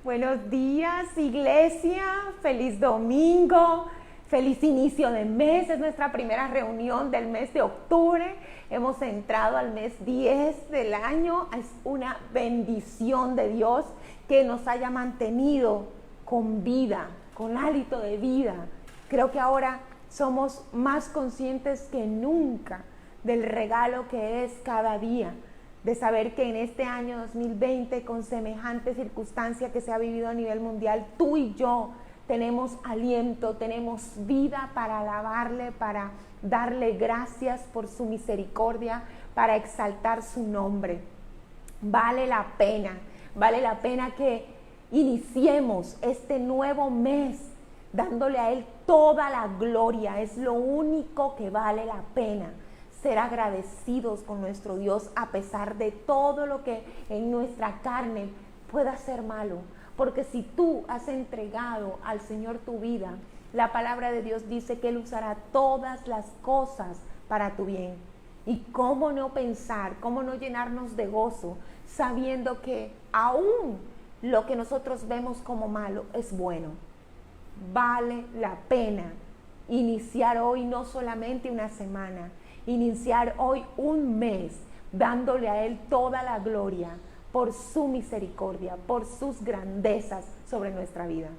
Buenos días, iglesia, feliz domingo, feliz inicio de mes. Es nuestra primera reunión del mes de octubre. Hemos entrado al mes 10 del año. Es una bendición de Dios que nos haya mantenido con vida, con hálito de vida. Creo que ahora somos más conscientes que nunca del regalo que es cada día, de saber que en este año 2020, con semejante circunstancia que se ha vivido a nivel mundial, tú y yo tenemos aliento, tenemos vida para alabarle, para darle gracias por su misericordia, para exaltar su nombre. Vale la pena que iniciemos este nuevo mes dándole a Él toda la gloria. Es lo único que vale la pena. Ser agradecidos con nuestro Dios a pesar de todo lo que en nuestra carne pueda ser malo. Porque si tú has entregado al Señor tu vida, la palabra de Dios dice que Él usará todas las cosas para tu bien. Y cómo no pensar, cómo no llenarnos de gozo, sabiendo que aún lo que nosotros vemos como malo es bueno. Vale la pena iniciar hoy no solamente una semana, iniciar hoy un mes dándole a Él toda la gloria por su misericordia, por sus grandezas sobre nuestra vida.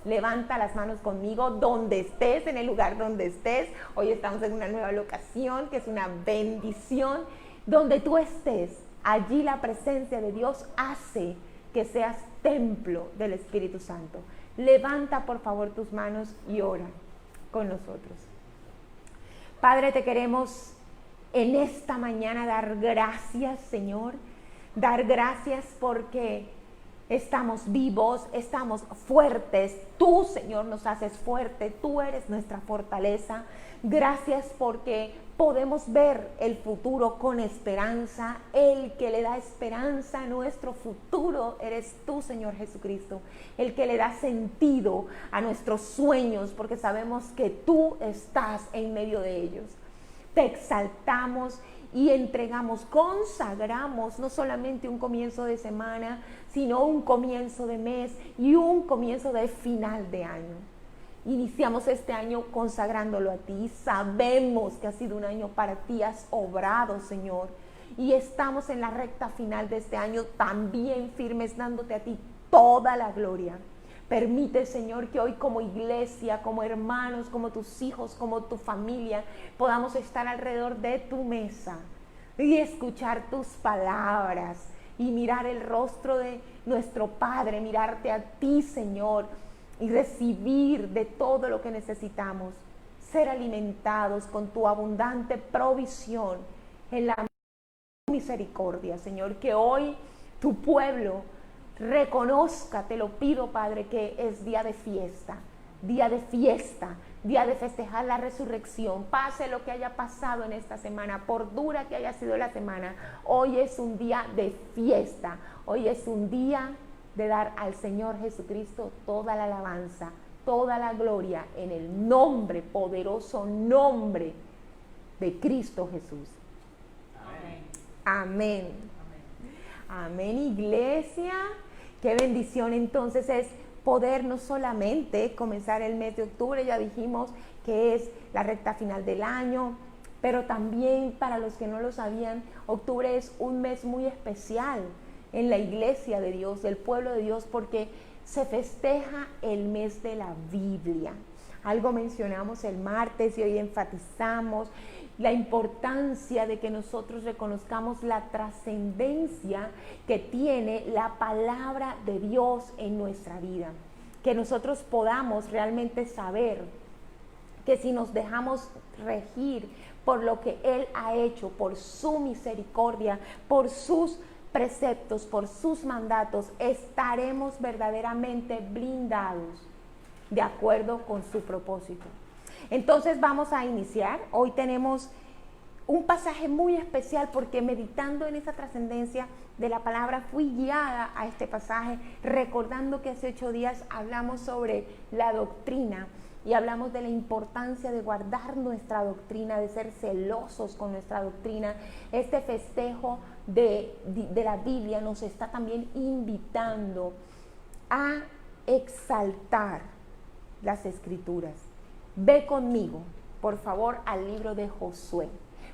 Levanta las manos conmigo donde estés, en el lugar donde estés. Hoy estamos en una nueva locación que es una bendición. Donde tú estés, allí la presencia de Dios hace que seas templo del Espíritu Santo. Levanta por favor tus manos y ora con nosotros. Padre, te queremos en esta mañana dar gracias, Señor. Dar gracias porque estamos vivos, estamos fuertes. Tú, Señor, nos haces fuerte. Tú eres nuestra fortaleza. Gracias porque podemos ver el futuro con esperanza. El que le da esperanza a nuestro futuro eres tú, Señor Jesucristo. El que le da sentido a nuestros sueños, porque sabemos que tú estás en medio de ellos. Te exaltamos y entregamos, consagramos no solamente un comienzo de semana, sino un comienzo de mes y un comienzo de final de año. Iniciamos este año consagrándolo a ti. Sabemos que ha sido un año para ti, has obrado, Señor. Y estamos en la recta final de este año también firmes, dándote a ti toda la gloria. Permite, Señor, que hoy como iglesia, como hermanos, como tus hijos, como tu familia, podamos estar alrededor de tu mesa y escuchar tus palabras y mirar el rostro de nuestro Padre, mirarte a ti, Señor, y recibir de todo lo que necesitamos, ser alimentados con tu abundante provisión en la misericordia, Señor, que hoy tu pueblo reconozca, te lo pido, Padre, que es día de fiesta, día de festejar la resurrección. Pase lo que haya pasado en esta semana, por dura que haya sido la semana, hoy es un día de fiesta, hoy es un día de dar al Señor Jesucristo toda la alabanza, toda la gloria, en el nombre, poderoso nombre de Cristo Jesús. Amén. Amén, iglesia. Qué bendición entonces es poder no solamente comenzar el mes de octubre, ya dijimos que es la recta final del año, pero también para los que no lo sabían, octubre es un mes muy especial en la iglesia de Dios, del pueblo de Dios, porque se festeja el mes de la Biblia. Algo mencionamos el martes y hoy enfatizamos la importancia de que nosotros reconozcamos la trascendencia que tiene la palabra de Dios en nuestra vida. Que nosotros podamos realmente saber que si nos dejamos regir por lo que Él ha hecho, por su misericordia, por sus preceptos, por sus mandatos, estaremos verdaderamente blindados de acuerdo con su propósito. Entonces vamos a iniciar. Hoy tenemos un pasaje muy especial porque meditando en esa trascendencia de la palabra fui guiada a este pasaje, recordando que hace 8 días hablamos sobre la doctrina y hablamos de la importancia de guardar nuestra doctrina, de ser celosos con nuestra doctrina. Este festejo de la Biblia nos está también invitando a exaltar las escrituras. Ve conmigo, por favor, al libro de Josué.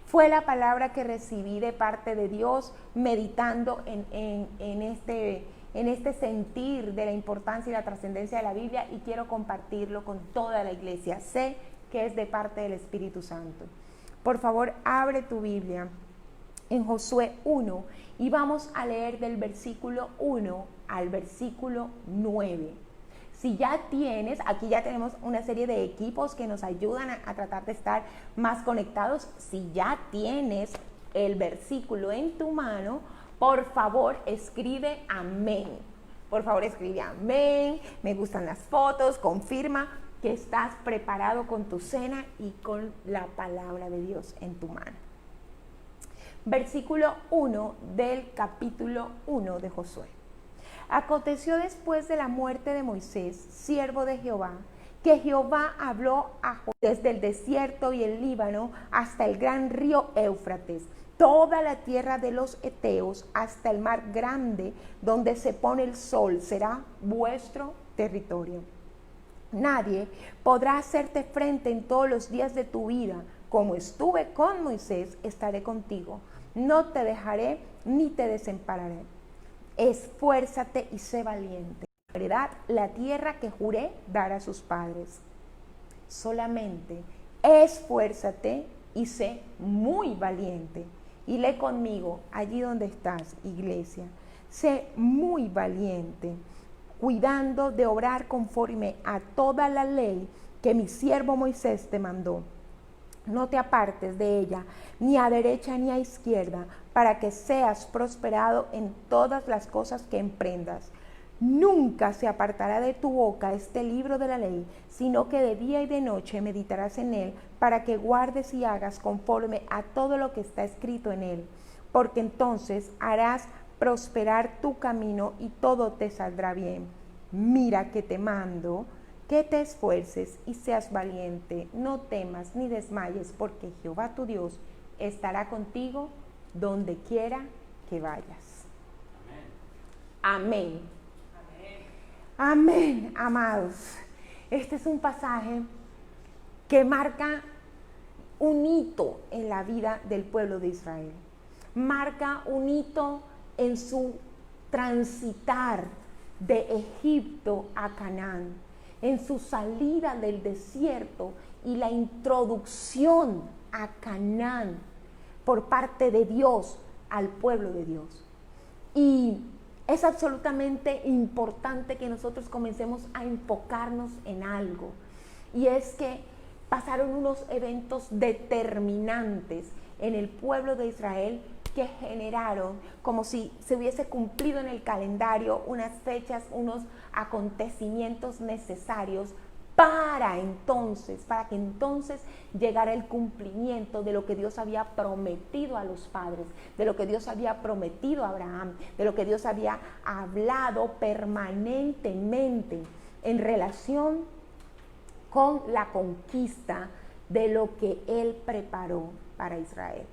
Fue la palabra que recibí de parte de Dios meditando en este sentir de la importancia y la trascendencia de la Biblia, y quiero compartirlo con toda la iglesia. Sé que es de parte del Espíritu Santo. Por favor, abre tu Biblia en Josué 1 y vamos a leer del versículo 1 al versículo 9. Si ya tienes, aquí ya tenemos una serie de equipos que nos ayudan a tratar de estar más conectados. Si ya tienes el versículo en tu mano, por favor escribe amén. Por favor escribe amén, me gustan las fotos, confirma que estás preparado con tu cena y con la palabra de Dios en tu mano. Versículo 1 del capítulo 1 de Josué. Aconteció después de la muerte de Moisés, siervo de Jehová, que Jehová habló a Josué desde el desierto y el Líbano hasta el gran río Éufrates, toda la tierra de los Eteos hasta el mar grande donde se pone el sol será vuestro territorio. Nadie podrá hacerte frente en todos los días de tu vida. Como estuve con Moisés, estaré contigo. No te dejaré ni te desampararé. Esfuérzate y sé valiente. Heredad la tierra que juré dar a sus padres. Solamente esfuérzate y sé muy valiente. Y lee conmigo allí donde estás, iglesia. Sé muy valiente, cuidando de obrar conforme a toda la ley que mi siervo Moisés te mandó. No te apartes de ella, ni a derecha ni a izquierda, para que seas prosperado en todas las cosas que emprendas. Nunca se apartará de tu boca este libro de la ley, sino que de día y de noche meditarás en él, para que guardes y hagas conforme a todo lo que está escrito en él. Porque entonces harás prosperar tu camino y todo te saldrá bien. Mira que te mando, que te esfuerces y seas valiente, no temas ni desmayes, porque Jehová tu Dios estará contigo donde quiera que vayas. Amén. Amén, amados. Este es un pasaje que marca un hito en la vida del pueblo de Israel. Marca un hito en su transitar de Egipto a Canaán, en su salida del desierto y la introducción a Canaán por parte de Dios al pueblo de Dios. Y es absolutamente importante que nosotros comencemos a enfocarnos en algo, y es que pasaron unos eventos determinantes en el pueblo de Israel que generaron como si se hubiese cumplido en el calendario unas fechas, unos acontecimientos necesarios para que entonces llegara el cumplimiento de lo que Dios había prometido a los padres, de lo que Dios había prometido a Abraham, de lo que Dios había hablado permanentemente en relación con la conquista de lo que Él preparó para Israel.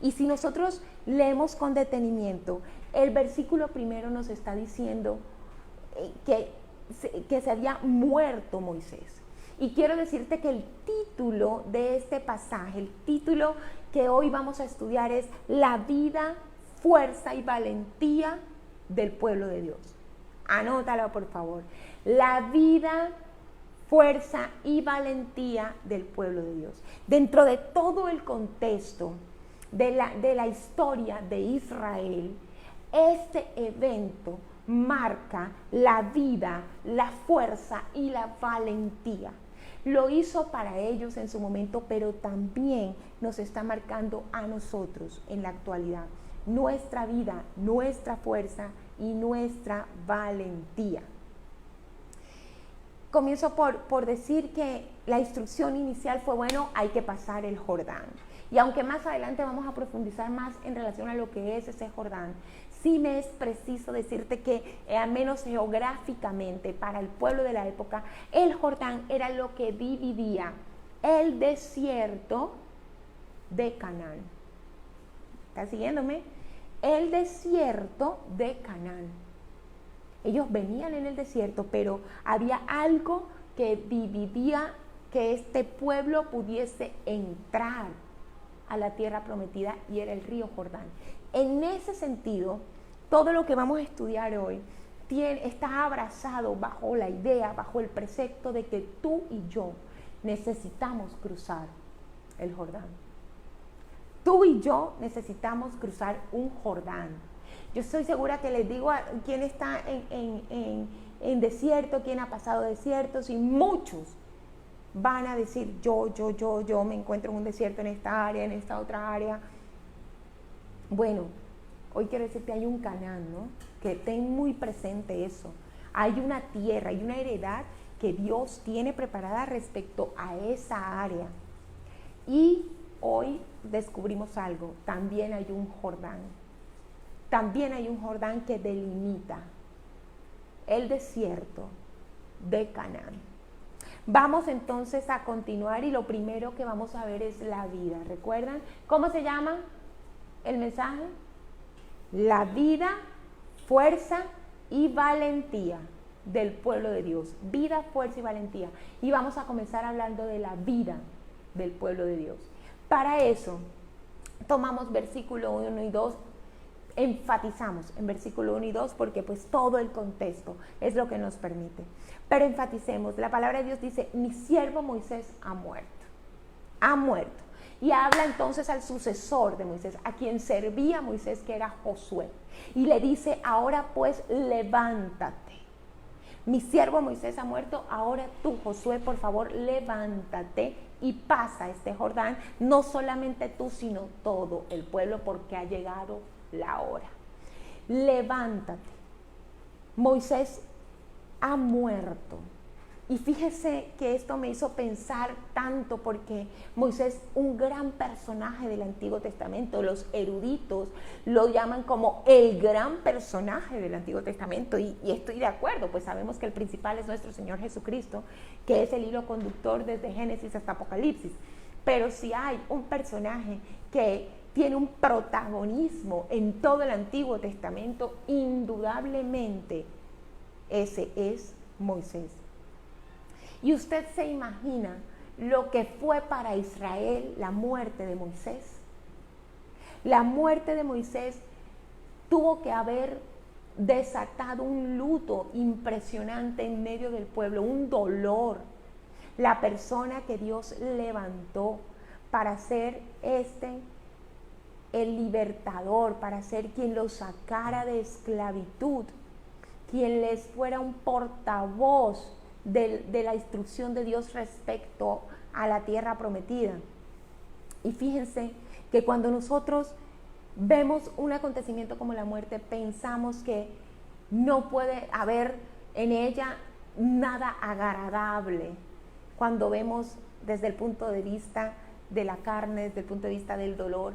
Y si nosotros leemos con detenimiento, el versículo primero nos está diciendo que se había muerto Moisés. Y quiero decirte que el título de este pasaje, el título que hoy vamos a estudiar es La vida, fuerza y valentía del pueblo de Dios. Anótalo, por favor. La vida, fuerza y valentía del pueblo de Dios. Dentro de todo el contexto de la historia de Israel, este evento marca la vida, la fuerza y la valentía. Lo hizo para ellos en su momento, pero también nos está marcando a nosotros en la actualidad. Nuestra vida, nuestra fuerza y nuestra valentía. Comienzo por decir que la instrucción inicial fue, bueno, hay que pasar el Jordán. Y aunque más adelante vamos a profundizar más en relación a lo que es ese Jordán, sí me es preciso decirte que, al menos geográficamente, para el pueblo de la época, el Jordán era lo que dividía el desierto de Canaán. ¿Estás siguiéndome? El desierto de Canaán. Ellos venían en el desierto, pero había algo que dividía que este pueblo pudiese entrar a la tierra prometida, y era el río Jordán. En ese sentido, todo lo que vamos a estudiar hoy está abrazado bajo la idea, bajo el precepto de que tú y yo necesitamos cruzar el Jordán. Tú y yo necesitamos cruzar un Jordán. Yo estoy segura que les digo a quien está en desierto, quien ha pasado desiertos, y muchos van a decir, yo me encuentro en un desierto en esta área, en esta otra área. Bueno, hoy quiero decirte, hay un Canaán, ¿no? Que ten muy presente eso. Hay una tierra, hay una heredad que Dios tiene preparada respecto a esa área. Y hoy descubrimos algo, también hay un Jordán. También hay un Jordán que delimita el desierto de Canaán. Vamos entonces a continuar, y lo primero que vamos a ver es la vida. ¿Recuerdan cómo se llama el mensaje? La vida, fuerza y valentía del pueblo de Dios. Vida, fuerza y valentía. Y vamos a comenzar hablando de la vida del pueblo de Dios. Para eso tomamos versículo 1 y 2, enfatizamos en versículo 1 y 2 porque pues todo el contexto es lo que nos permite. Pero enfaticemos, la palabra de Dios dice, mi siervo Moisés ha muerto. Ha muerto. Y habla entonces al sucesor de Moisés, a quien servía Moisés, que era Josué. Y le dice, ahora pues levántate. Mi siervo Moisés ha muerto, ahora tú, Josué, por favor, levántate y pasa este Jordán, no solamente tú, sino todo el pueblo, porque ha llegado la hora. Levántate. Moisés ha muerto. Y fíjese que esto me hizo pensar tanto, porque Moisés, un gran personaje del Antiguo Testamento, los eruditos lo llaman como el gran personaje del Antiguo Testamento, y estoy de acuerdo, pues sabemos que el principal es nuestro Señor Jesucristo, que es el hilo conductor desde Génesis hasta Apocalipsis. Pero si hay un personaje que tiene un protagonismo en todo el Antiguo Testamento, indudablemente ese es Moisés. Y usted se imagina lo que fue para Israel la muerte de Moisés. La muerte de Moisés tuvo que haber desatado un luto impresionante en medio del pueblo, un dolor. La persona que Dios levantó para ser el libertador, para ser quien los sacara de esclavitud, quien les fuera un portavoz de la instrucción de Dios respecto a la tierra prometida. Y fíjense que cuando nosotros vemos un acontecimiento como la muerte, pensamos que no puede haber en ella nada agradable cuando vemos desde el punto de vista de la carne, desde el punto de vista del dolor.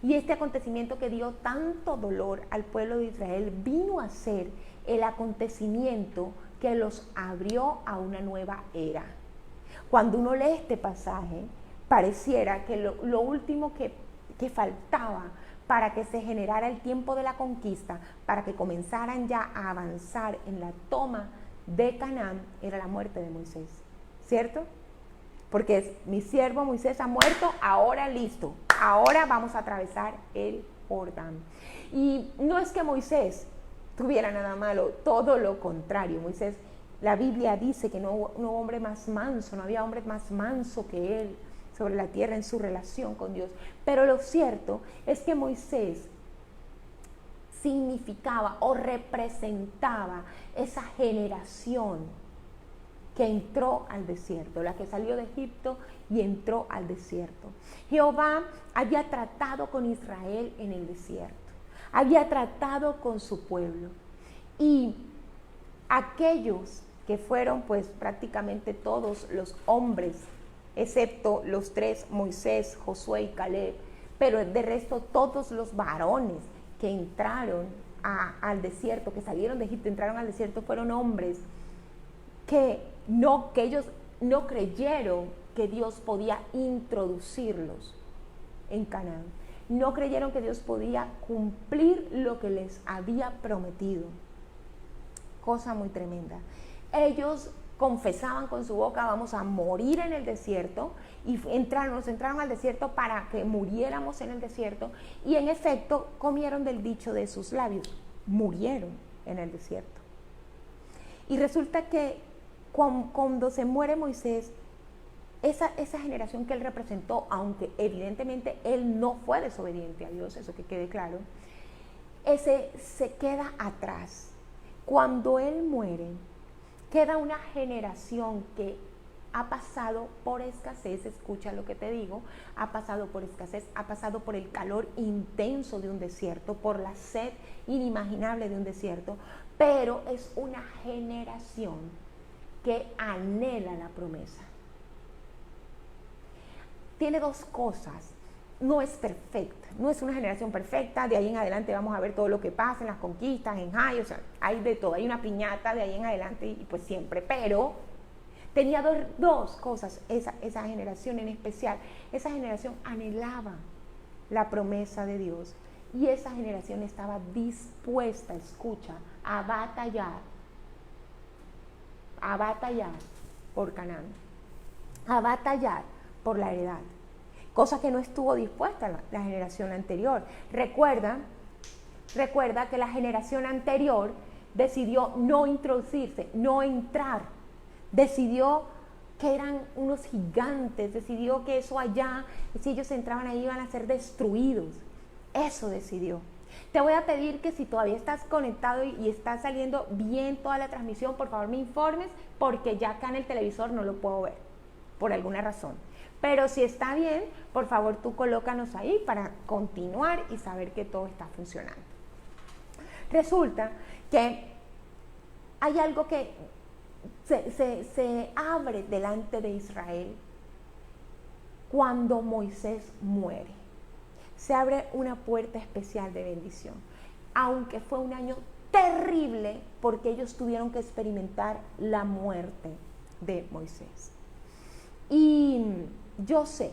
Y este acontecimiento que dio tanto dolor al pueblo de Israel vino a ser el acontecimiento que los abrió a una nueva era. Cuando uno lee este pasaje, pareciera que lo último que faltaba para que se generara el tiempo de la conquista, para que comenzaran ya a avanzar en la toma de Canaán, era la muerte de Moisés, ¿cierto? Porque es, mi siervo Moisés ha muerto, ahora listo, ahora vamos a atravesar el Jordán. Y no es que Moisés tuviera nada malo, todo lo contrario. Moisés, la Biblia dice que no hubo hombre más manso, no había hombre más manso que él sobre la tierra en su relación con Dios. Pero lo cierto es que Moisés significaba o representaba esa generación que entró al desierto, la que salió de Egipto y entró al desierto. Jehová había tratado con Israel en el desierto, había tratado con su pueblo, y aquellos que fueron pues prácticamente todos los hombres, excepto los tres, Moisés, Josué y Caleb, pero de resto todos los varones que entraron al desierto, que salieron de Egipto, entraron al desierto, fueron hombres que ellos no creyeron que Dios podía introducirlos en Canaán. No creyeron que Dios podía cumplir lo que les había prometido. cosa muy tremenda. Ellos confesaban con su boca, vamos a morir en el desierto, y nos entraron al desierto para que muriéramos en el desierto, y en efecto comieron del dicho de sus labios, murieron en el desierto. Y resulta que cuando se muere Moisés, esa generación que él representó, aunque evidentemente él no fue desobediente a Dios, eso que quede claro, ese se queda atrás. Cuando él muere, queda una generación que ha pasado por escasez, escucha lo que te digo, ha pasado por escasez, ha pasado por el calor intenso de un desierto, por la sed inimaginable de un desierto, pero es una generación que anhela la promesa. Tiene dos cosas: no es perfecta, no es una generación perfecta, de ahí en adelante vamos a ver todo lo que pasa en las conquistas, en Jai, o sea, hay de todo, hay una piñata de ahí en adelante y pues siempre, pero tenía dos cosas, esa generación en especial. Esa generación anhelaba la promesa de Dios y esa generación estaba dispuesta, escucha, a batallar por Canaán, a batallar por la heredad, cosa que no estuvo dispuesta la generación anterior. Recuerda que la generación anterior decidió no introducirse, no entrar, decidió que eran unos gigantes, decidió que eso allá, si ellos entraban ahí iban a ser destruidos. Eso decidió. Te voy a pedir que si todavía estás conectado y está saliendo bien toda la transmisión, por favor me informes, porque ya acá en el televisor no lo puedo ver, por alguna razón. Pero si está bien, por favor tú colócanos ahí para continuar y saber que todo está funcionando. Resulta que hay algo que se abre delante de Israel cuando Moisés muere. Se abre una puerta especial de bendición, aunque fue un año terrible porque ellos tuvieron que experimentar la muerte de Moisés. Y yo sé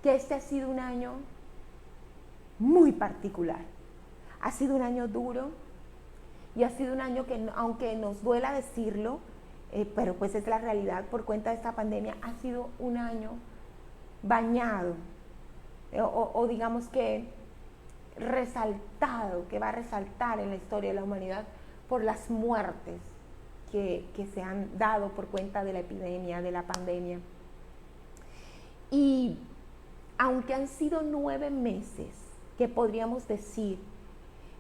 que este ha sido un año muy particular, ha sido un año duro y ha sido un año que, aunque nos duela decirlo, pero pues es la realidad por cuenta de esta pandemia, ha sido un año bañado o digamos que resaltado, que va a resaltar en la historia de la humanidad por las muertes que se han dado por cuenta de la epidemia, de la pandemia. Y aunque han sido 9 meses que podríamos decir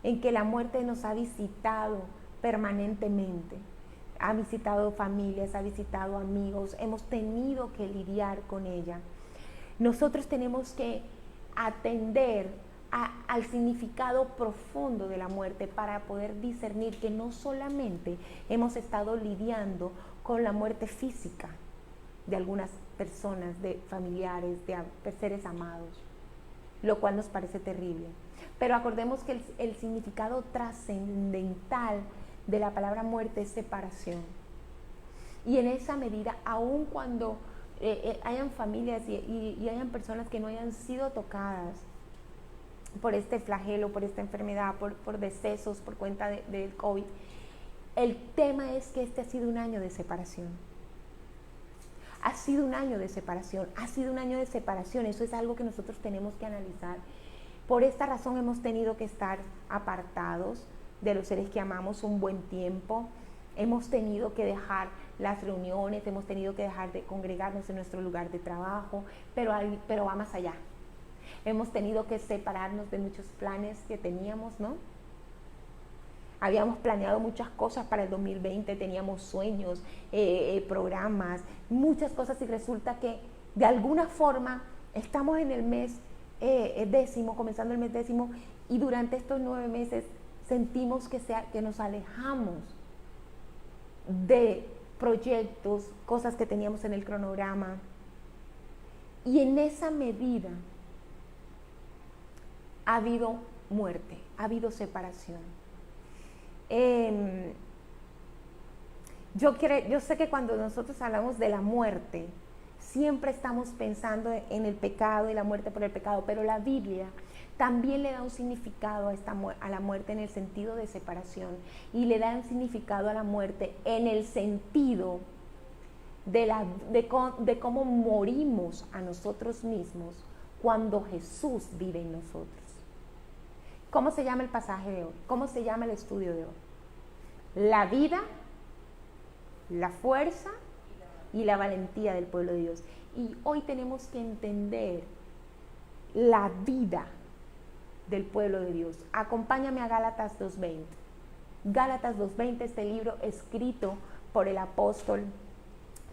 en que la muerte nos ha visitado permanentemente, ha visitado familias, ha visitado amigos, hemos tenido que lidiar con ella. Nosotros tenemos que atender al significado profundo de la muerte para poder discernir que no solamente hemos estado lidiando con la muerte física de algunas personas, de familiares, de seres amados, lo cual nos parece terrible. Pero acordemos que el significado trascendental de la palabra muerte es separación. Y en esa medida, aun cuando hayan familias y hayan personas que no hayan sido tocadas por este flagelo, por esta enfermedad, por decesos, por cuenta del COVID, el tema es que este ha sido un año de separación. Ha sido un año de separación, ha sido un año de separación, eso es algo que nosotros tenemos que analizar. Por esta razón hemos tenido que estar apartados de los seres que amamos un buen tiempo, hemos tenido que dejar las reuniones, hemos tenido que dejar de congregarnos en nuestro lugar de trabajo, pero va más allá. Hemos tenido que separarnos de muchos planes que teníamos, ¿no? Habíamos planeado muchas cosas para el 2020, teníamos sueños, programas, muchas cosas, y resulta que de alguna forma estamos en el mes décimo, comenzando el mes décimo, y durante estos 9 meses sentimos que nos alejamos de proyectos, cosas que teníamos en el cronograma, y en esa medida ha habido muerte, ha habido separación. Yo sé que cuando nosotros hablamos de la muerte, siempre estamos pensando en el pecado y la muerte por el pecado, pero la Biblia también le da un significado a la muerte en el sentido de separación, y le da un significado a la muerte en el sentido de cómo morimos a nosotros mismos cuando Jesús vive en nosotros. ¿Cómo se llama el pasaje de hoy? ¿Cómo se llama el estudio de hoy? La vida, la fuerza y la valentía del pueblo de Dios. Y hoy tenemos que entender la vida del pueblo de Dios. Acompáñame a Gálatas 2:20. Gálatas 2:20, este libro escrito por el apóstol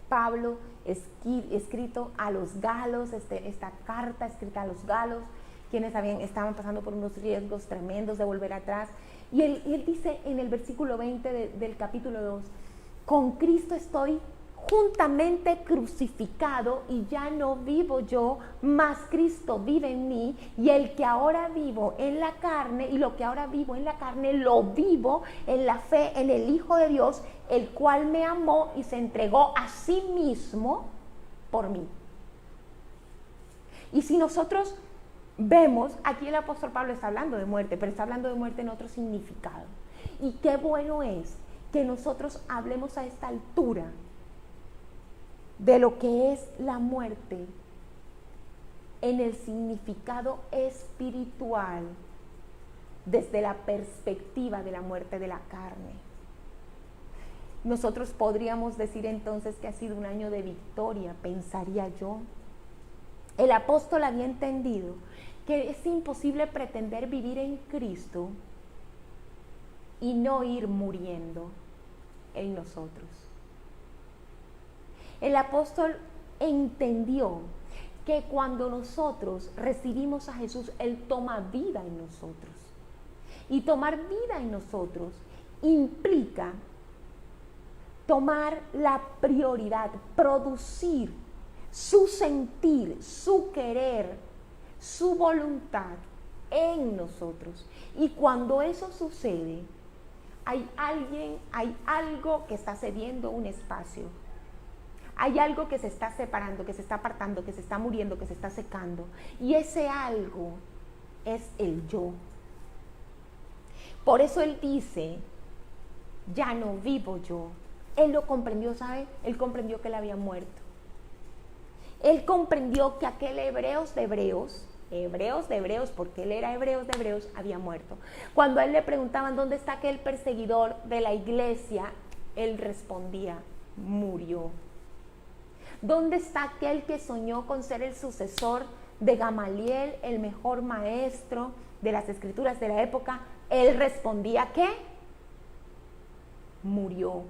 Pablo, escrito a los galos, esta carta escrita a los galos, quienes estaban pasando por unos riesgos tremendos de volver atrás. Y él dice en el versículo 20 del capítulo 2, con Cristo estoy juntamente crucificado, y ya no vivo yo, mas Cristo vive en mí, y el que ahora vivo en la carne, y lo que ahora vivo en la carne, lo vivo en la fe en el Hijo de Dios, el cual me amó y se entregó a sí mismo por mí. Y si nosotros vemos, aquí el apóstol Pablo está hablando de muerte, pero está hablando de muerte en otro significado. Y qué bueno es que nosotros hablemos a esta altura de lo que es la muerte en el significado espiritual, desde la perspectiva de la muerte de la carne. Nosotros podríamos decir entonces que ha sido un año de victoria, pensaría yo. El apóstol había entendido que es imposible pretender vivir en Cristo y no ir muriendo en nosotros. El apóstol entendió que cuando nosotros recibimos a Jesús, Él toma vida en nosotros. Y tomar vida en nosotros implica tomar la prioridad, producir su sentir, su querer, su voluntad en nosotros. Y cuando eso sucede, hay algo que está cediendo un espacio. Hay algo que se está separando, que se está apartando, que se está muriendo, que se está secando. Y ese algo es el yo. Por eso él dice, ya no vivo yo. Él lo comprendió, ¿sabe? Él comprendió que él había muerto. Él comprendió que aquel hebreos de hebreos, porque él era hebreos de hebreos, había muerto. Cuando a él le preguntaban dónde está aquel perseguidor de la iglesia, él respondía, murió. ¿Dónde está aquel que soñó con ser el sucesor de Gamaliel, el mejor maestro de las escrituras de la época? Él respondía, ¿qué? Murió.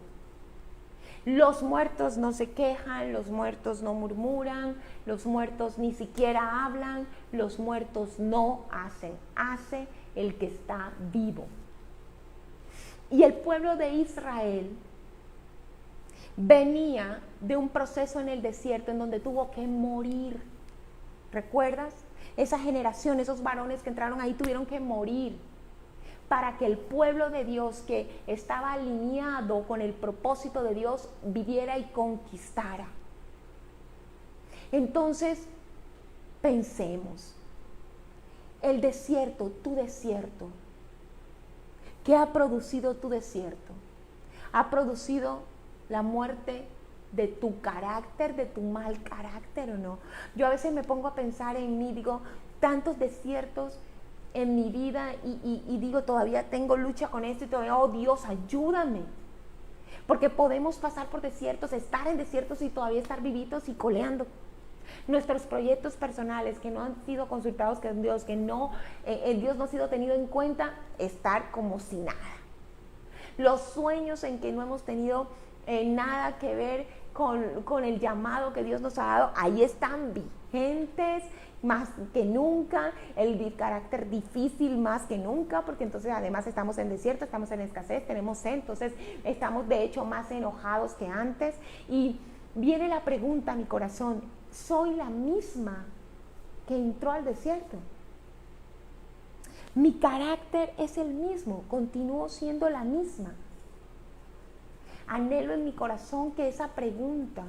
Los muertos no se quejan, los muertos no murmuran, los muertos ni siquiera hablan, los muertos no hacen, hace el que está vivo. Y el pueblo de Israel venía de un proceso en el desierto en donde tuvo que morir. ¿Recuerdas? Esa generación, esos varones que entraron ahí tuvieron que morir para que el pueblo de Dios, que estaba alineado con el propósito de Dios, viviera y conquistara. Entonces, pensemos, el desierto, tu desierto, ¿qué ha producido tu desierto? Ha producido la muerte de tu carácter, de tu mal carácter, ¿o no? Yo a veces me pongo a pensar en mí, digo, tantos desiertos en mi vida y digo, todavía tengo lucha con esto y todavía, oh Dios, ayúdame. Porque podemos pasar por desiertos, estar en desiertos y todavía estar vivitos y coleando. Nuestros proyectos personales que no han sido consultados con Dios, que no, Dios no ha sido tenido en cuenta, estar como si nada. Los sueños en que no hemos tenido nada que ver con el llamado que Dios nos ha dado, ahí están vigentes más que nunca, el carácter difícil más que nunca, porque entonces además estamos en desierto, estamos en escasez, tenemos sed, entonces estamos de hecho más enojados que antes. Y viene la pregunta a mi corazón, ¿soy la misma que entró al desierto? Mi carácter es el mismo, continúo siendo la misma. Anhelo en mi corazón que esa pregunta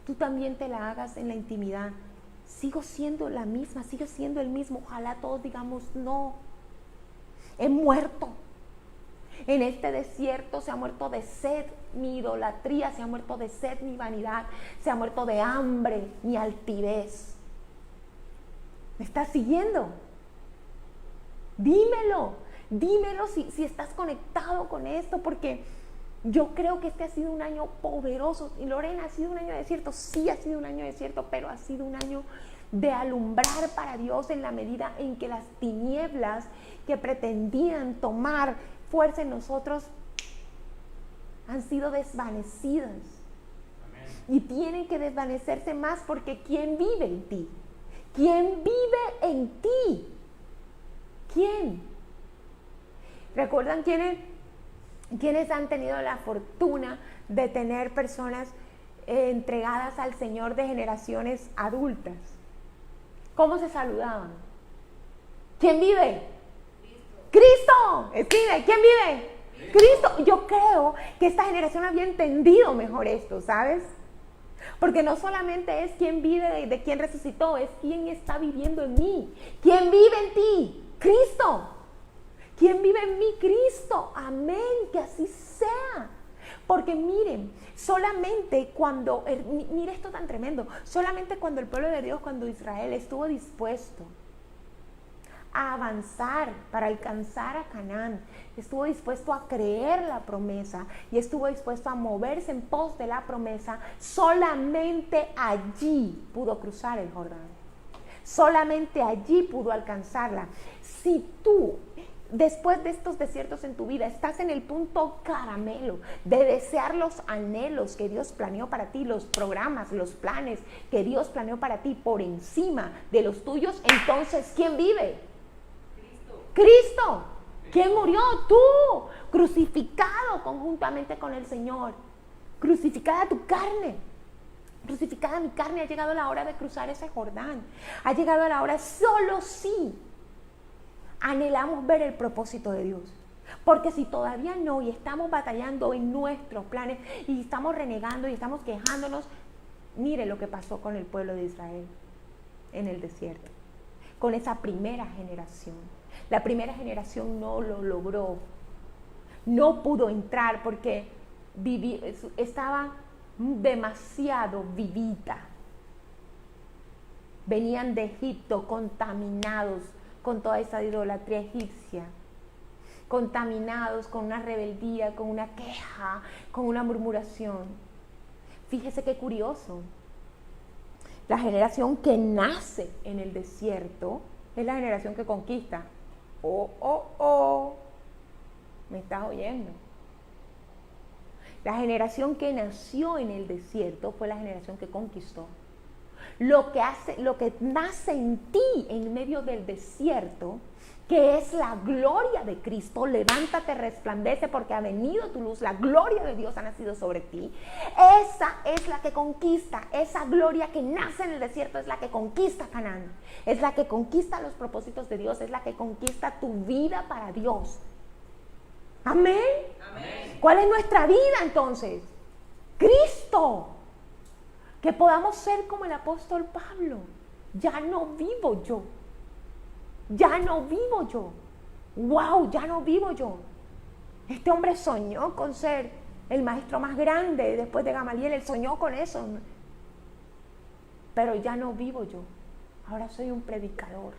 tú también te la hagas en la intimidad sigo siendo la misma, sigo siendo el mismo. Ojalá todos digamos, no, he muerto. En este desierto se ha muerto de sed mi idolatría, se ha muerto de sed mi vanidad, se ha muerto de hambre mi altivez. ¿Me estás siguiendo? Dímelo si estás conectado con esto, porque yo creo que este ha sido un año poderoso. Y Lorena, ¿ha sido un año de desierto? Sí, ha sido un año de desierto, pero ha sido un año de alumbrar para Dios en la medida en que las tinieblas que pretendían tomar fuerza en nosotros han sido desvanecidas. Amén. Y tienen que desvanecerse más, porque ¿quién vive en ti? ¿Quién vive en ti? ¿Quién? ¿Recuerdan quiénes han tenido la fortuna de tener personas entregadas al Señor de generaciones adultas? ¿Cómo se saludaban? ¿Quién vive? Cristo. Escribe, ¿quién vive? Cristo. Yo creo que esta generación había entendido mejor esto, ¿sabes? Porque no solamente es quién vive de quién resucitó, es quién está viviendo en mí. ¿Quién vive en ti? Cristo. ¿Quién vive en mí? Cristo. Amén, que así sea. Porque miren, solamente cuando, mire esto tan tremendo, solamente cuando el pueblo de Dios, cuando Israel estuvo dispuesto a avanzar para alcanzar a Canaán, estuvo dispuesto a creer la promesa y estuvo dispuesto a moverse en pos de la promesa, solamente allí pudo cruzar el Jordán. Solamente allí pudo alcanzarla. Si tú, después de estos desiertos en tu vida, estás en el punto caramelo de desear los anhelos que Dios planeó para ti, los programas, los planes que Dios planeó para ti por encima de los tuyos, entonces ¿quién vive? Cristo. ¿Quién murió? Tú, crucificado conjuntamente con el Señor. Crucificada tu carne. Crucificada mi carne. Ha llegado la hora de cruzar ese Jordán. Ha llegado la hora, solo si anhelamos ver el propósito de Dios. Porque si todavía no, y estamos batallando en nuestros planes, y estamos renegando y estamos quejándonos, mire lo que pasó con el pueblo de Israel en el desierto, con esa primera generación. La primera generación no lo logró, no pudo entrar porque estaba demasiado vivita. Venían de Egipto contaminados con toda esa idolatría egipcia, contaminados con una rebeldía, con una queja, con una murmuración. Fíjese qué curioso. La generación que nace en el desierto es la generación que conquista. ¿Me estás oyendo? La generación que nació en el desierto fue la generación que conquistó. Lo que nace en ti en medio del desierto, que es la gloria de Cristo, levántate, resplandece porque ha venido tu luz, la gloria de Dios ha nacido sobre ti. Esa es la que conquista, esa gloria que nace en el desierto es la que conquista Canaán, es la que conquista los propósitos de Dios, es la que conquista tu vida para Dios. Amén. Amén. ¿Cuál es nuestra vida entonces? Cristo. Que podamos ser como el apóstol Pablo. Ya no vivo yo. Ya no vivo yo. ¡Wow! Ya no vivo yo. Este hombre soñó con ser el maestro más grande después de Gamaliel. Él soñó con eso. Pero ya no vivo yo. Ahora soy un predicador.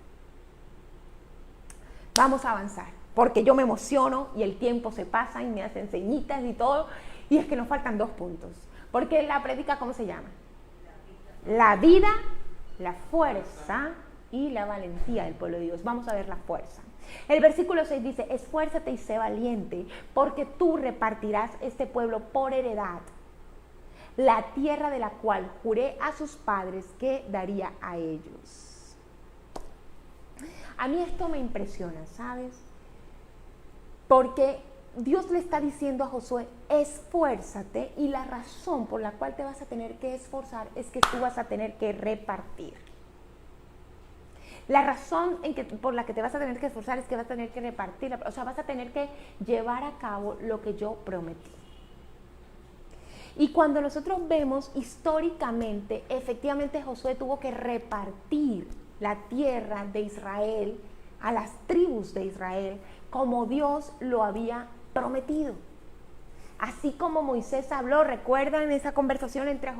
Vamos a avanzar. Porque yo me emociono y el tiempo se pasa y me hacen ceñitas y todo. Y es que nos faltan 2 puntos. Porque la prédica, ¿cómo se llama? La vida, la fuerza y la valentía del pueblo de Dios. Vamos a ver la fuerza. El versículo 6 dice: esfuérzate y sé valiente, porque tú repartirás este pueblo por heredad, la tierra de la cual juré a sus padres que daría a ellos. A mí esto me impresiona, ¿sabes? Porque Dios le está diciendo a Josué: esfuérzate, y la razón por la cual te vas a tener que esforzar es que tú vas a tener que repartir. La razón por la que te vas a tener que esforzar es que vas a tener que repartir, o sea, vas a tener que llevar a cabo lo que yo prometí. Y cuando nosotros vemos históricamente, efectivamente Josué tuvo que repartir la tierra de Israel a las tribus de Israel como Dios lo había prometido. Así como Moisés habló, ¿recuerdan esa conversación entre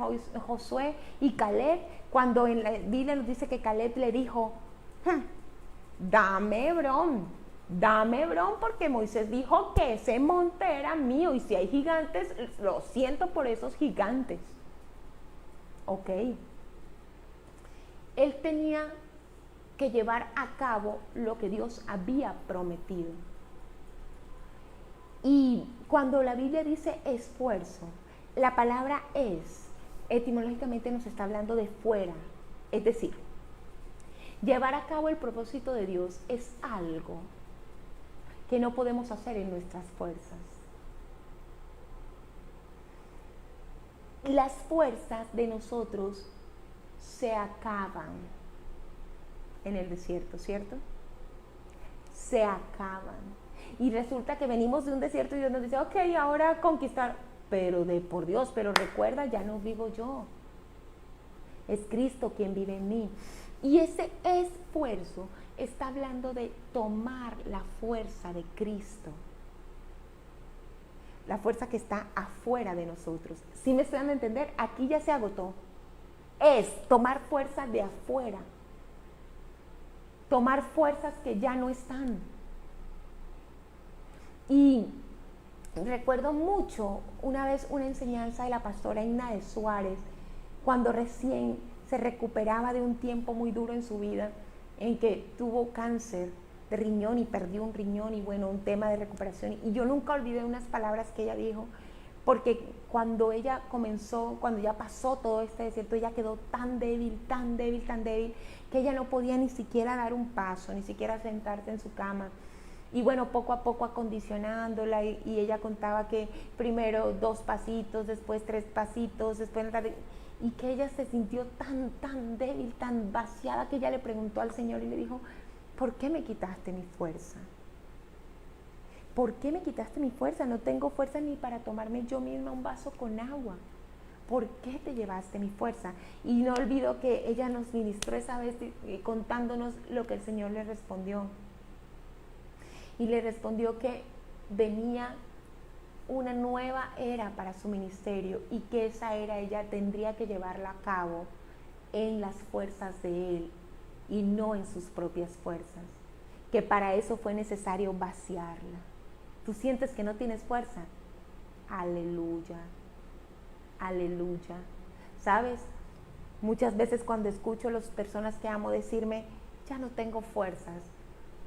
Josué y Caleb? Cuando en la Biblia nos dice que Caleb le dijo, dame Hebrón, porque Moisés dijo que ese monte era mío y si hay gigantes, lo siento por esos gigantes. Ok. Él tenía que llevar a cabo lo que Dios había prometido. Y cuando la Biblia dice esfuerzo, la palabra etimológicamente nos está hablando de fuera. Es decir, llevar a cabo el propósito de Dios es algo que no podemos hacer en nuestras fuerzas. Las fuerzas de nosotros se acaban en el desierto, ¿cierto? Se acaban. Y resulta que venimos de un desierto y Dios nos dice, ok, ahora conquistar, pero por Dios, pero recuerda, ya no vivo yo. Es Cristo quien vive en mí. Y ese esfuerzo está hablando de tomar la fuerza de Cristo. La fuerza que está afuera de nosotros. ¿Sí me están dando a entender? Aquí ya se agotó. Es tomar fuerza de afuera. Tomar fuerzas que ya no están. Y recuerdo mucho una vez una enseñanza de la pastora Ina de Suárez, cuando recién se recuperaba de un tiempo muy duro en su vida, en que tuvo cáncer de riñón y perdió un riñón y bueno, un tema de recuperación. Y yo nunca olvidé unas palabras que ella dijo, porque cuando ella comenzó, cuando ya pasó todo este desierto, ella quedó tan débil, que ella no podía ni siquiera dar un paso, ni siquiera sentarse en su cama. Y bueno, poco a poco acondicionándola y ella contaba que primero 2 pasitos, después 3 pasitos, después... Y que ella se sintió tan débil, tan vaciada, que ella le preguntó al Señor y le dijo, ¿por qué me quitaste mi fuerza? ¿Por qué me quitaste mi fuerza? No tengo fuerza ni para tomarme yo misma un vaso con agua. ¿Por qué te llevaste mi fuerza? Y no olvido que ella nos ministró esa vez contándonos lo que el Señor le respondió. Y le respondió que venía una nueva era para su ministerio y que esa era ella tendría que llevarla a cabo en las fuerzas de Él y no en sus propias fuerzas, que para eso fue necesario vaciarla. ¿Tú sientes que no tienes fuerza? Aleluya, aleluya. ¿Sabes? Muchas veces cuando escucho a las personas que amo decirme, ya no tengo fuerzas,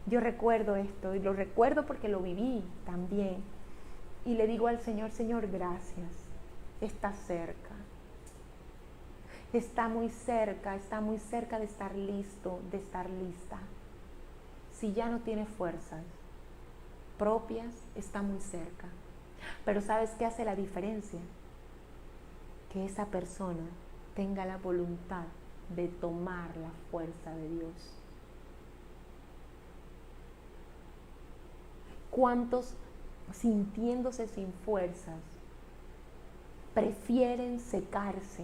yo recuerdo esto y lo recuerdo porque lo viví también. Y le digo al Señor, Señor, gracias, está cerca. Está muy cerca de estar listo, de estar lista. Si ya no tiene fuerzas propias, está muy cerca. Pero ¿sabes qué hace la diferencia? Que esa persona tenga la voluntad de tomar la fuerza de Dios. ¿Cuántos, sintiéndose sin fuerzas, prefieren secarse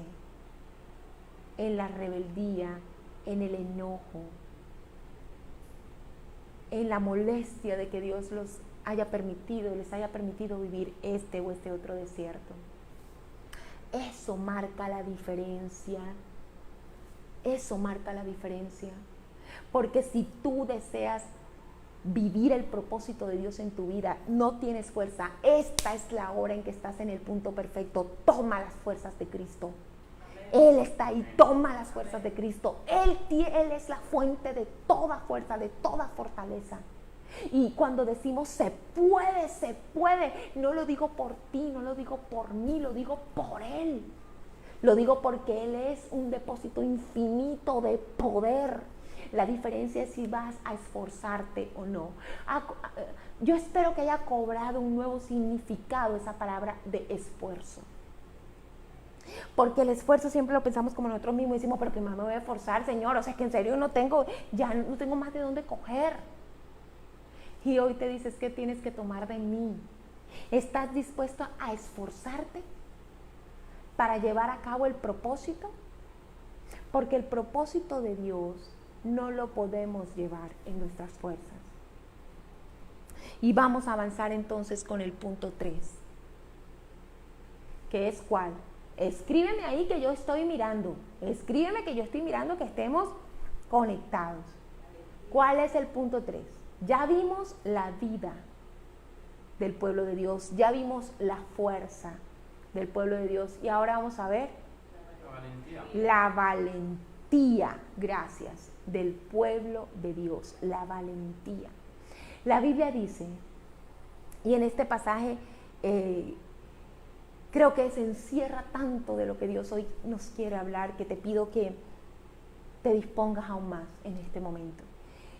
en la rebeldía, en el enojo, en la molestia de que Dios los haya permitido, les haya permitido vivir este o este otro desierto? Eso marca la diferencia. Eso marca la diferencia. Porque si tú deseas vivir el propósito de Dios en tu vida, no tienes fuerza, esta es la hora en que estás en el punto perfecto. Toma las fuerzas de Cristo. Él está ahí, toma las fuerzas de Cristo. Él es la fuente de toda fuerza, de toda fortaleza. Y cuando decimos se puede, no lo digo por ti, no lo digo por mí, lo digo por Él. Lo digo porque Él es un depósito infinito de poder. La diferencia es si vas a esforzarte o no. Yo espero que haya cobrado un nuevo significado esa palabra de esfuerzo. Porque el esfuerzo siempre lo pensamos como nosotros mismos y decimos, pero que más me voy a esforzar, Señor, o sea, que en serio ya no tengo más de dónde coger. Y hoy te dices que tienes que tomar de mí. ¿Estás dispuesto a esforzarte? para llevar a cabo el propósito, porque el propósito de Dios no lo podemos llevar en nuestras fuerzas. Y vamos a avanzar entonces con el punto 3, que es ¿cuál? Escríbeme ahí que yo estoy mirando, escríbeme que yo estoy mirando, que estemos conectados. ¿Cuál es el punto 3? Ya vimos la vida del pueblo de Dios, ya vimos la fuerza del pueblo de Dios y ahora vamos a ver la valentía, gracias, del pueblo de Dios, la valentía. La Biblia dice, y en este pasaje creo que se encierra tanto de lo que Dios hoy nos quiere hablar, que te pido que te dispongas aún más en este momento.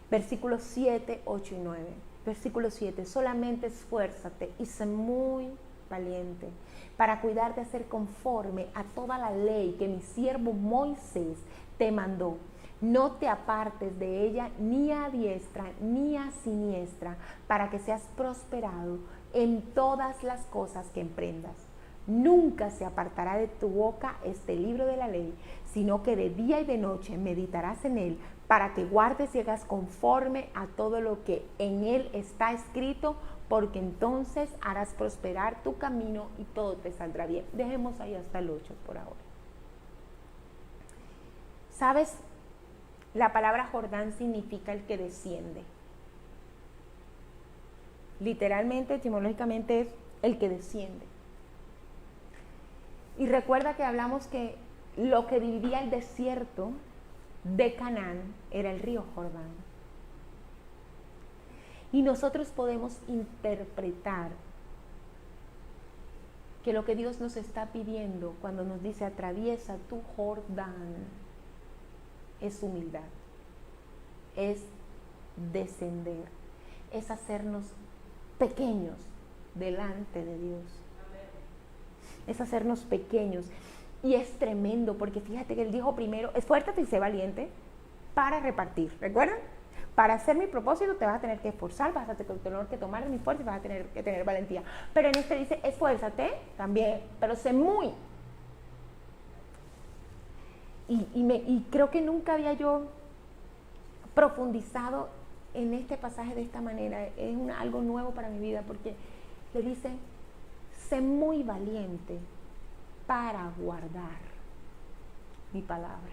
Versículos 7, 8 y 9. Versículo 7, solamente esfuérzate y sé muy valiente para cuidar de hacer conforme a toda la ley que mi siervo Moisés te mandó. No te apartes de ella ni a diestra ni a siniestra, para que seas prosperado en todas las cosas que emprendas. Nunca se apartará de tu boca este libro de la ley, sino que de día y de noche meditarás en él, para que guardes y hagas conforme a todo lo que en él está escrito, porque entonces harás prosperar tu camino y todo te saldrá bien. Dejemos ahí hasta el 8 por ahora. ¿Sabes? La palabra Jordán significa el que desciende. Literalmente, etimológicamente es el que desciende. Y recuerda que hablamos que lo que dividía el desierto de Canaán era el río Jordán. Y nosotros podemos interpretar que lo que Dios nos está pidiendo cuando nos dice atraviesa tu Jordán es humildad, es descender, es hacernos pequeños delante de Dios, es hacernos pequeños. Y es tremendo, porque fíjate que él dijo primero, esfuérzate y sé valiente para repartir. ¿Recuerdan? Para hacer mi propósito te vas a tener que esforzar, vas a tener que tomar mi fuerza y vas a tener que tener valentía. Pero en este dice, esfuérzate también, pero sé muy. Y creo que nunca había yo profundizado en este pasaje de esta manera. Es algo nuevo para mi vida, porque le dice, sé muy valiente para guardar mi palabra.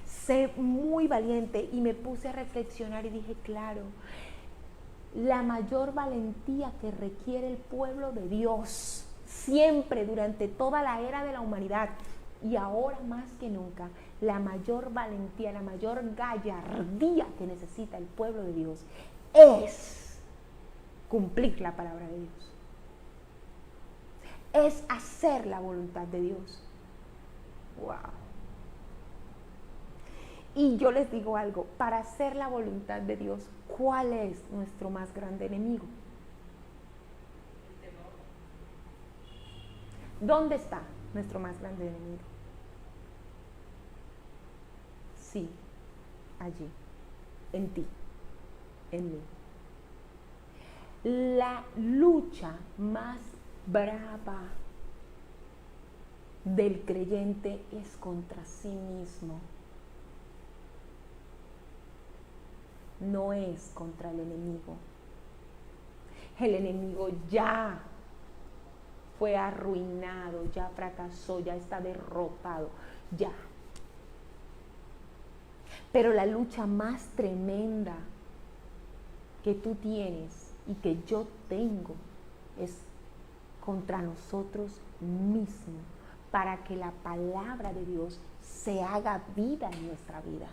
Sé muy valiente. Y me puse a reflexionar y dije, claro, la mayor valentía que requiere el pueblo de Dios, siempre durante toda la era de la humanidad y ahora más que nunca, la mayor valentía, la mayor gallardía que necesita el pueblo de Dios es cumplir la palabra de Dios. Es hacer la voluntad de Dios. Wow. Y yo les digo algo, para hacer la voluntad de Dios, ¿cuál es nuestro más grande enemigo? ¿Dónde está nuestro más grande enemigo? Sí, allí, en ti, en mí. La lucha más brava del creyente es contra sí mismo, no es contra el enemigo. El enemigo ya fue arruinado, ya fracasó, ya está derrotado, ya. Pero la lucha más tremenda que tú tienes y que yo tengo es contra nosotros mismos, para que la palabra de Dios se haga vida en nuestra vida,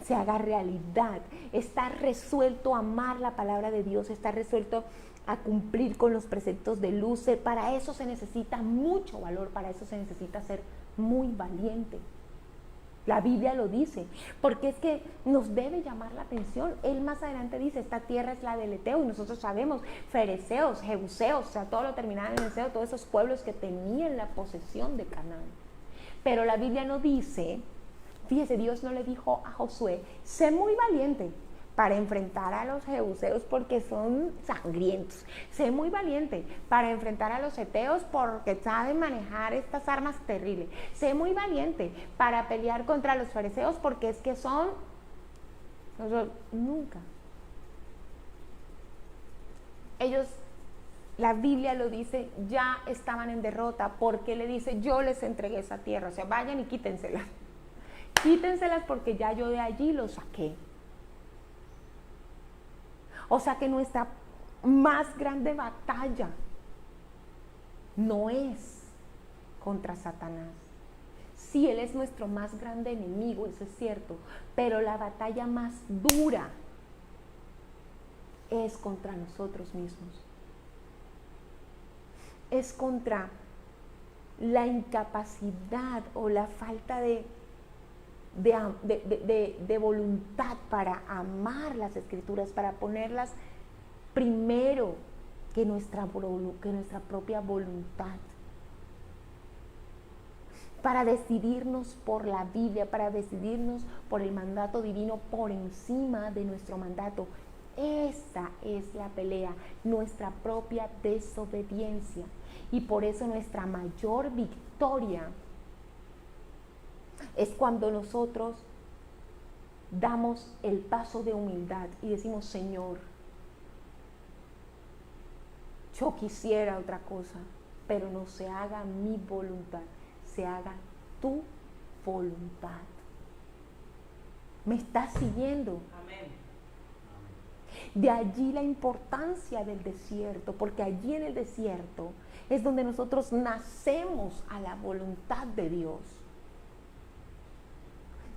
se haga realidad. Está resuelto a amar la palabra de Dios, está resuelto a cumplir con los preceptos de luz. Para eso se necesita mucho valor, para eso se necesita ser muy valiente. La Biblia lo dice, porque es que nos debe llamar la atención. Él más adelante dice, esta tierra es la del Eteo, y nosotros sabemos, fereceos, jebuseos, o sea, todo lo terminaba en Eteo, todos esos pueblos que tenían la posesión de Canaán. Pero la Biblia no dice, fíjese, Dios no le dijo a Josué, sé muy valiente para enfrentar a los jebuseos porque son sangrientos. Sé muy valiente para enfrentar a los heteos porque saben manejar estas armas terribles. Sé muy valiente para pelear contra los fariseos porque es que son... Nunca. Ellos, la Biblia lo dice, ya estaban en derrota porque le dice, yo les entregué esa tierra. O sea, vayan y quítenselas. Quítenselas porque ya yo de allí los saqué. O sea que nuestra más grande batalla no es contra Satanás. Sí, él es nuestro más grande enemigo, eso es cierto, pero la batalla más dura es contra nosotros mismos. Es contra la incapacidad o la falta de voluntad para amar las Escrituras, para ponerlas primero que nuestra propia voluntad, para decidirnos por la Biblia, para decidirnos por el mandato divino por encima de nuestro mandato. Esa es la pelea, nuestra propia desobediencia, y por eso nuestra mayor victoria es cuando nosotros damos el paso de humildad y decimos, Señor, yo quisiera otra cosa, pero no se haga mi voluntad, se haga tu voluntad. ¿Me estás siguiendo? Amén. De allí la importancia del desierto, porque allí en el desierto es donde nosotros nacemos a la voluntad de Dios,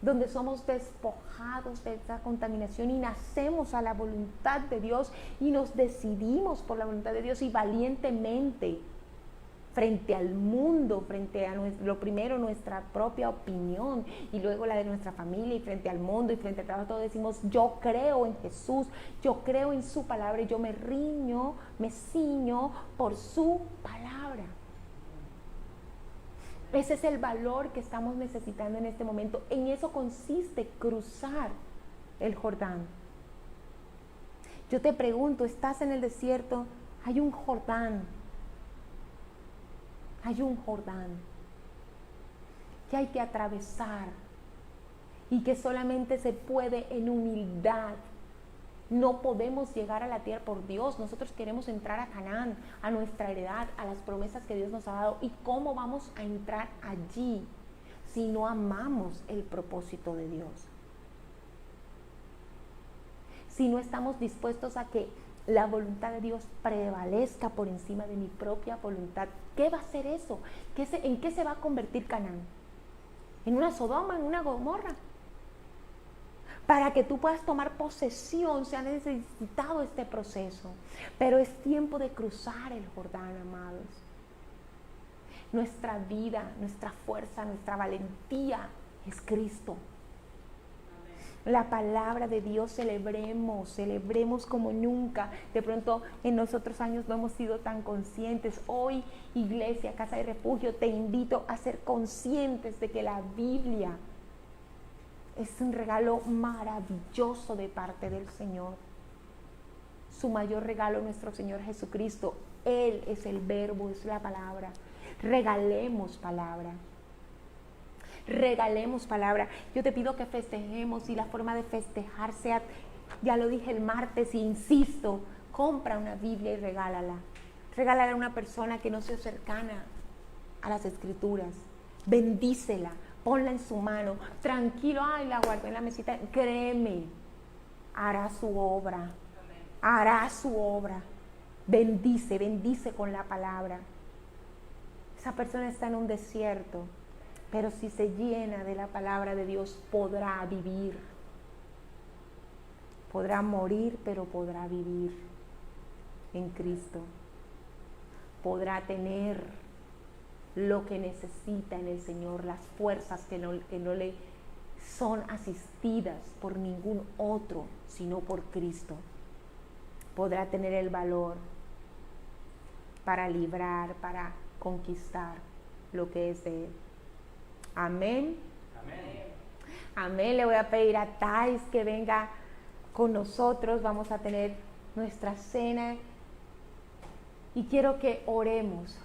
donde somos despojados de esa contaminación y nacemos a la voluntad de Dios y nos decidimos por la voluntad de Dios y valientemente frente al mundo, frente a lo primero nuestra propia opinión y luego la de nuestra familia y frente al mundo y frente al trabajo, todos decimos, yo creo en Jesús, yo creo en su palabra y yo me riño, me ciño por su palabra. Ese es el valor que estamos necesitando en este momento. En eso consiste cruzar el Jordán. Yo te pregunto, ¿estás en el desierto? Hay un Jordán. Hay un Jordán que hay que atravesar y que solamente se puede en humildad. No podemos llegar a la tierra por Dios. Nosotros queremos entrar a Canaán, a nuestra heredad, a las promesas que Dios nos ha dado. ¿Y cómo vamos a entrar allí si no amamos el propósito de Dios? Si no estamos dispuestos a que la voluntad de Dios prevalezca por encima de mi propia voluntad. ¿Qué va a ser eso? ¿En qué se va a convertir Canaán? ¿En una Sodoma, en una Gomorra? Para que tú puedas tomar posesión se ha necesitado este proceso. Pero es tiempo de cruzar el Jordán, amados. Nuestra vida, nuestra fuerza, nuestra valentía es Cristo. La palabra de Dios, celebremos como nunca. De pronto en los otros años no hemos sido tan conscientes. Hoy, Iglesia, Casa de Refugio, te invito a ser conscientes de que la Biblia es un regalo maravilloso de parte del Señor. Su mayor regalo, nuestro Señor Jesucristo. Él es el verbo, es la palabra. Regalemos palabra. Regalemos palabra. Yo te pido que festejemos y la forma de festejar sea, ya lo dije el martes, insisto, compra una Biblia y regálala. Regálala a una persona que no sea cercana a las Escrituras. Bendícela, ponla en su mano. Tranquilo, ay, la guardo en la mesita. Créeme, hará su obra. Hará su obra. Bendice con la palabra. Esa persona está en un desierto, pero si se llena de la palabra de Dios, podrá vivir. Podrá morir, pero podrá vivir en Cristo. Podrá tener lo que necesita en el Señor, las fuerzas que no le son asistidas por ningún otro, sino por Cristo. Podrá tener el valor para librar, para conquistar lo que es de Él. Amén. Amén. Amén. Le voy a pedir a Thais que venga con nosotros, vamos a tener nuestra cena y quiero que oremos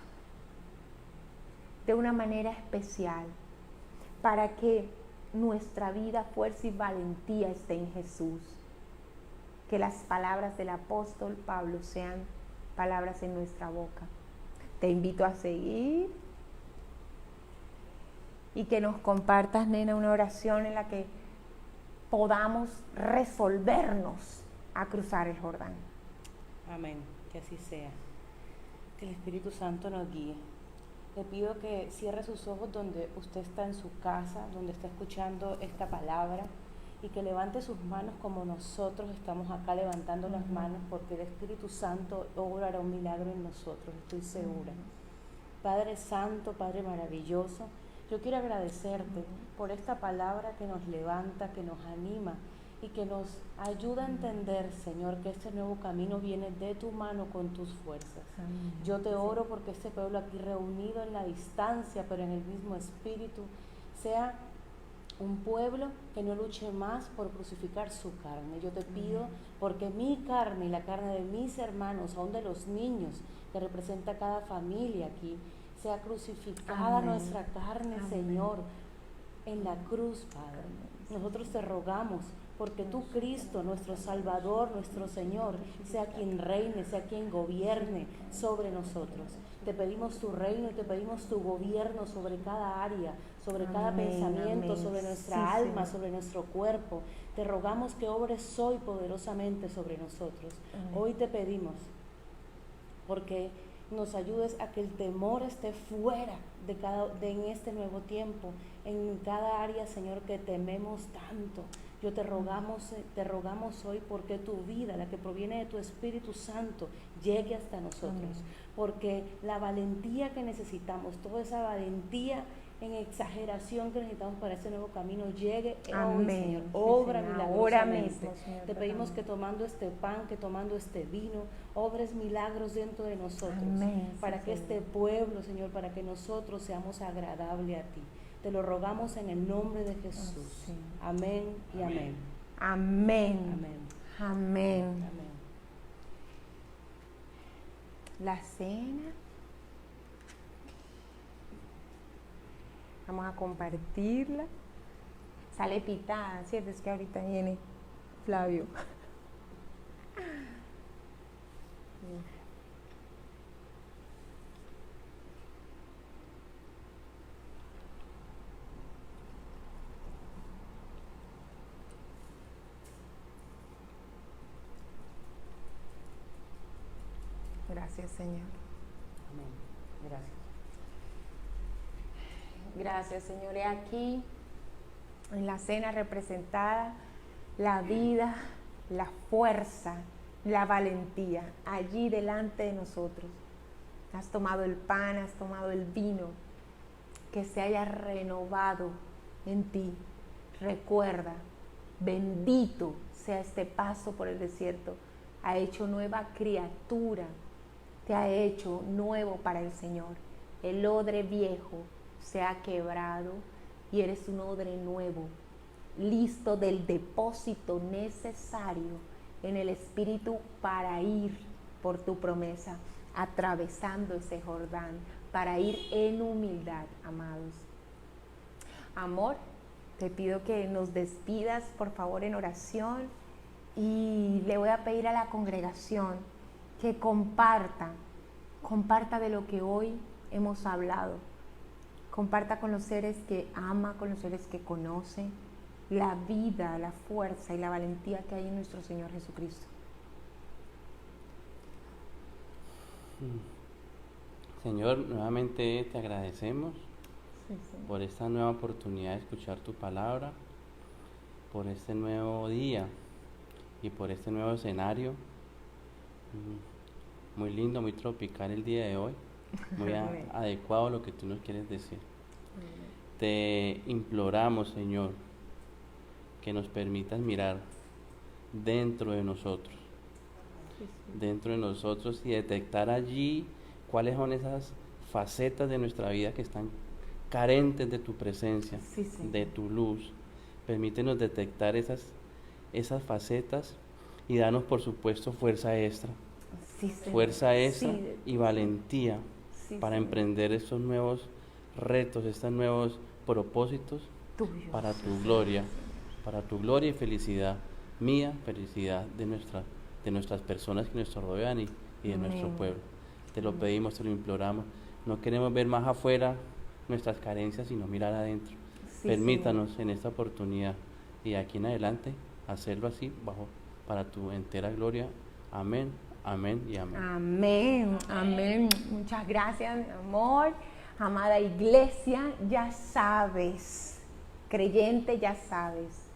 de una manera especial para que nuestra vida, fuerza y valentía esté en Jesús. Que las palabras del apóstol Pablo sean palabras en nuestra boca. Te invito a seguir y que nos compartas, nena, una oración en la que podamos resolvernos a cruzar el Jordán. Amén, que así sea. Que el Espíritu Santo nos guíe. Le pido que cierre sus ojos donde usted está en su casa, donde está escuchando esta palabra, y que levante sus manos como nosotros estamos acá levantando las manos, porque el Espíritu Santo obrará un milagro en nosotros, estoy segura. Padre Santo, Padre maravilloso, yo quiero agradecerte por esta palabra que nos levanta, que nos anima y que nos ayuda a entender, Señor, que este nuevo camino viene de tu mano con tus fuerzas. Yo te oro porque este pueblo aquí reunido en la distancia, pero en el mismo espíritu, sea un pueblo que no luche más por crucificar su carne. Yo te pido porque mi carne y la carne de mis hermanos, aún de los niños que representa cada familia aquí, sea crucificada nuestra carne, Señor, en la cruz, Padre. Nosotros te rogamos porque tú, Cristo, nuestro Salvador, nuestro Señor, sea quien reine, sea quien gobierne sobre nosotros. Te pedimos tu reino y te pedimos tu gobierno sobre cada área, sobre cada pensamiento, sobre nuestra alma, sobre nuestro cuerpo. Te rogamos que obres hoy poderosamente sobre nosotros. Hoy te pedimos porque nos ayudes a que el temor esté fuera en este nuevo tiempo, en cada área, Señor, que tememos tanto. Yo te rogamos hoy porque tu vida, la que proviene de tu Espíritu Santo, llegue hasta nosotros. Porque la valentía que necesitamos, toda esa valentía en exageración que necesitamos para este nuevo camino, llegue hoy, Señor. Obra milagrosamente. Te pedimos que tomando este pan, que tomando este vino, obres milagros dentro de nosotros. Para que este pueblo, Señor, para que nosotros seamos agradables a ti. Te lo rogamos en el nombre de Jesús. Amén y amén. Amén. Amén. Amén. Amén. La cena. Vamos a compartirla. Sale pitada, ¿cierto? Es que ahorita viene Flavio. Gracias, Señor. Amén. Gracias. Gracias, Señor. He aquí en la cena representada la vida, la fuerza, la valentía, allí delante de nosotros. Has tomado el pan, has tomado el vino, que se haya renovado en ti. Recuerda, bendito sea este paso por el desierto. Ha hecho nueva criatura, te ha hecho nuevo para el Señor. El odre viejo se ha quebrado y eres un odre nuevo, listo del depósito necesario en el Espíritu para ir por tu promesa, atravesando ese Jordán, para ir en humildad, amados. Amor, te pido que nos despidas, por favor, en oración, y le voy a pedir a la congregación que comparta de lo que hoy hemos hablado. Comparta con los seres que ama, con los seres que conoce, la vida, la fuerza y la valentía que hay en nuestro Señor Jesucristo. Señor, nuevamente te agradecemos por esta nueva oportunidad de escuchar tu palabra, por este nuevo día y por este nuevo escenario. Muy lindo, muy tropical el día de hoy, muy adecuado a lo que tú nos quieres decir. Te imploramos, Señor, que nos permitas mirar dentro de nosotros y detectar allí cuáles son esas facetas de nuestra vida que están carentes de tu presencia, de tu luz. Permítenos detectar esas facetas y danos, por supuesto, fuerza extra. Sí, Señor. Fuerza extra Sí, y valentía sí, para Señor. emprender estos nuevos retos, estos nuevos propósitos Tuyo. para tu gloria y felicidad mía, felicidad de nuestras personas que nos rodean y de Amén. nuestro pueblo. Te lo pedimos, te lo imploramos. No queremos ver más afuera nuestras carencias, sino mirar adentro. Sí, Permítanos Señor. en esta oportunidad y de aquí en adelante hacerlo así para tu entera gloria. Amén, amén y amén. Amén, amén. Muchas gracias, mi amor. Amada iglesia, ya sabes, creyente, ya sabes,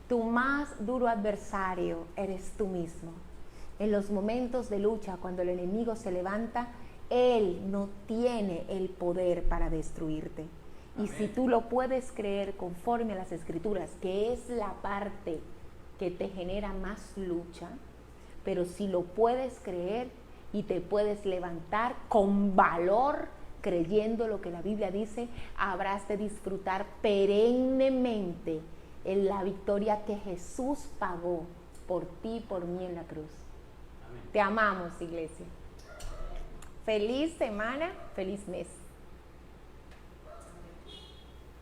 tu más duro adversario eres tú mismo. En los momentos de lucha, cuando el enemigo se levanta, él no tiene el poder para destruirte. Y si tú lo puedes creer conforme a las Escrituras, que es la parte que te genera más lucha, pero si lo puedes creer y te puedes levantar con valor, creyendo lo que la Biblia dice, habrás de disfrutar perennemente en la victoria que Jesús pagó por ti y por mí en la cruz. Amén. Te amamos, iglesia. Feliz semana, feliz mes.